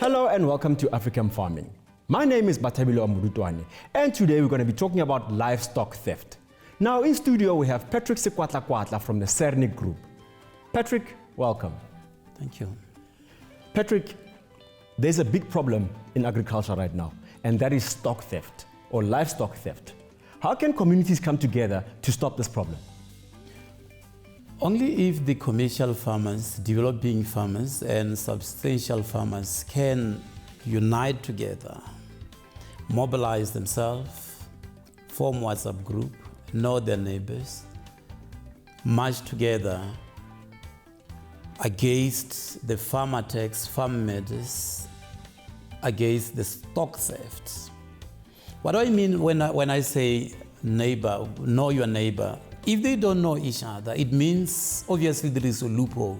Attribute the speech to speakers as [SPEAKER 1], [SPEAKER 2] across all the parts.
[SPEAKER 1] Hello and welcome to African Farming. My name is Bathabile Modutoane, and today we're going to be talking about livestock theft. Now in studio we have Sekwatlakwatla from the Sernick group. Patrick, welcome.
[SPEAKER 2] Thank you.
[SPEAKER 1] Patrick, there's a big problem in agriculture right now, and that is stock theft or livestock theft. How can communities come together to stop this problem?
[SPEAKER 2] Only if the commercial farmers, developing farmers, and substantial farmers can unite together, mobilize themselves, form WhatsApp group, know their neighbors, march together against the farm attacks, farm murders, against the stock theft. What do I mean when I say neighbor, know your neighbor? If they don't know each other, it means obviously there is a loophole.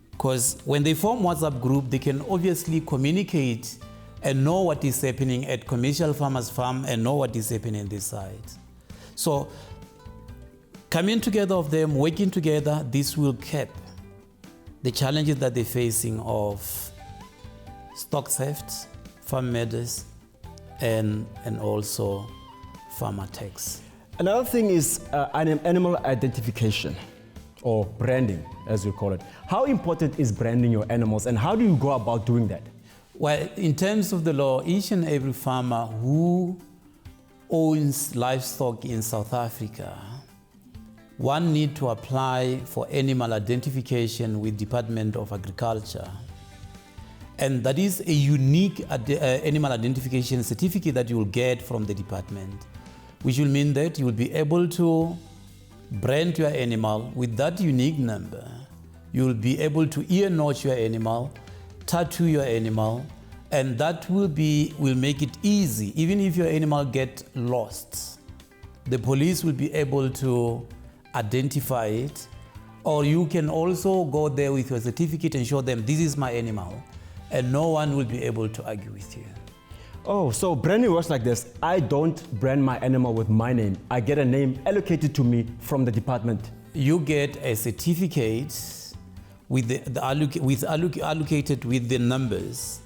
[SPEAKER 2] Because when they form WhatsApp group, they can obviously communicate and know what is happening at commercial farmers' farm and know what is happening on this side. So coming together of them, working together, this will cap the challenges that they're facing of stock theft, farm murders, and also farm attacks.
[SPEAKER 1] Another thing is animal identification or branding, as you call it. How important is branding your animals, and how do you go about doing that?
[SPEAKER 2] Well, in terms of the law, each and every farmer who owns livestock in South Africa, one need to apply for animal identification with Department of Agriculture. And that is a unique animal identification certificate that you will get from the department, which will mean that you will be able to brand your animal with that unique number. You will be able to ear notch your animal, tattoo your animal, and that will make it easy. Even if your animal gets lost, the police will be able to identify it, or you can also go there with your certificate and show them, this is my animal, and no one will be able to argue with you.
[SPEAKER 1] Oh, so branding works like this. I don't brand my animal with my name. I get a name allocated to me from the department.
[SPEAKER 2] You get a certificate allocated with the numbers,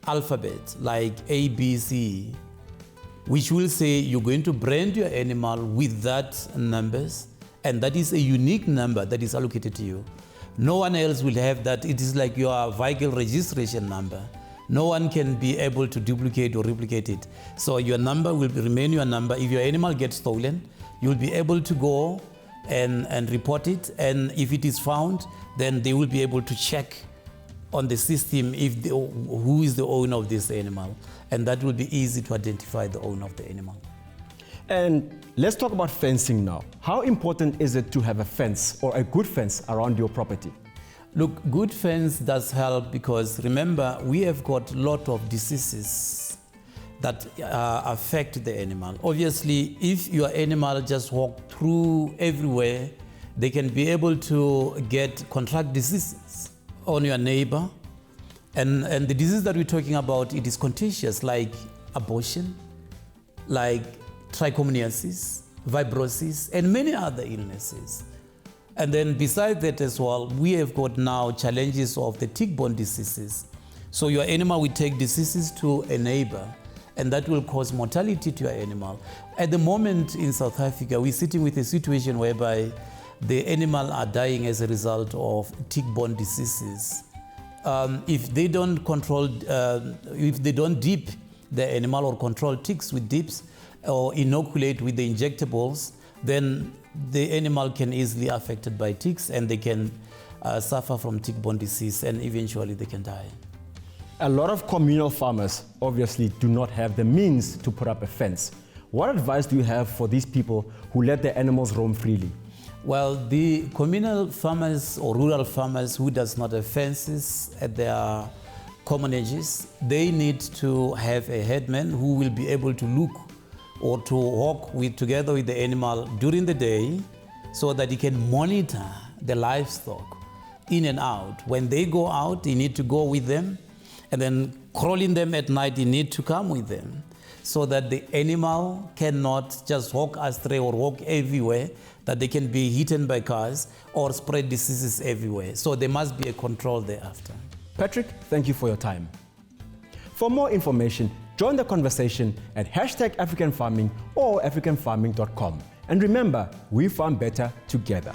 [SPEAKER 2] alphabet, like A, B, C, which will say you're going to brand your animal with that numbers, and that is a unique number that is allocated to you. No one else will have that. It is like your vehicle registration number. No one can be able to duplicate or replicate it. So your number will remain your number. If your animal gets stolen, you'll be able to go and report it. And if it is found, then they will be able to check on the system who is the owner of this animal. And that will be easy to identify the owner of the animal.
[SPEAKER 1] And let's talk about fencing now. How important is it to have a fence or a good fence around your property?
[SPEAKER 2] Look, good fence does help because remember, we have got a lot of diseases that affect the animal. Obviously, if your animal just walk through everywhere, they can be able to contract diseases on your neighbor. And the disease that we're talking about, it is contagious, like abortion, like trichomoniasis, fibrosis, and many other illnesses. And then besides that as well, we have got now challenges of the tick-borne diseases. So your animal will take diseases to a neighbor, and that will cause mortality to your animal. At the moment in South Africa, we're sitting with a situation whereby the animal are dying as a result of tick-borne diseases. If they don't dip the animal or control ticks with dips or inoculate with the injectables, then the animal can easily be affected by ticks, and they can suffer from tick-borne disease, and eventually they can die.
[SPEAKER 1] A lot of communal farmers obviously do not have the means to put up a fence. What advice do you have for these people who let their animals roam freely?
[SPEAKER 2] Well, the communal farmers or rural farmers who does not have fences at their commonages, they need to have a headman who will be able to look or to walk together with the animal during the day so that he can monitor the livestock in and out. When they go out, he need to go with them, and then crawling them at night, he need to come with them so that the animal cannot just walk astray or walk everywhere, that they can be hit by cars or spread diseases everywhere. So there must be a control thereafter.
[SPEAKER 1] Patrick, thank you for your time. For more information, join the conversation at #AfricanFarming or africanfarming.com. And remember, we farm better together.